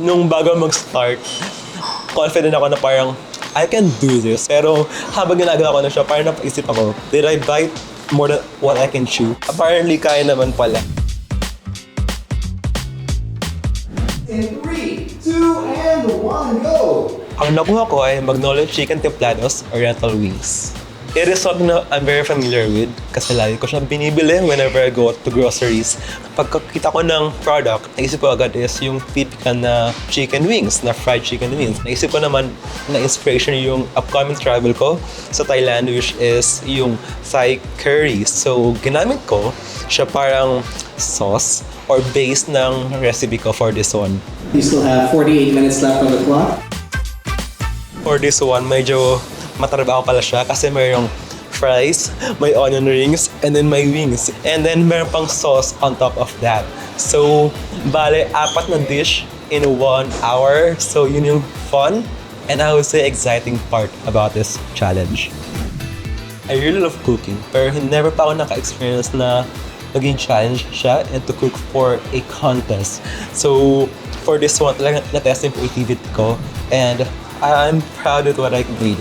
nung bago mag-start, confident ako na parang, I can do this. Pero habang ginagawa ko na siya, parang napaisip ako, did I bite more than what I can chew? Apparently, kaya naman pala. In 3, 2, and 1, go! Ang nakuha ko ay Magnolia Chicken Timplados Oriental Wings. It is something na I'm very familiar with kasi lagi ko siyang binibili whenever I go to groceries. Pagkakita ko ng product, naisip ko agad is yung typical na chicken wings, na fried chicken wings. Naisip ko naman na inspiration yung upcoming travel ko sa Thailand, which is yung Thai curry. So, ginamit ko siya parang sauce or base ng recipe ko for this one. You still have 48 minutes left on the clock. For this one, medyo matrabaho pala siya kasi mayroong fries, may onion rings, and then may wings. And then meron pang sauce on top of that. So, bale, 4 na dish in 1 hour. So, yun yung fun and I would say exciting part about this challenge. I really love cooking, pero never pa ako naka-experience na naging challenge siya and to cook for a contest. So, for this one, talagang na-testing po activity ko and I'm proud of what I made.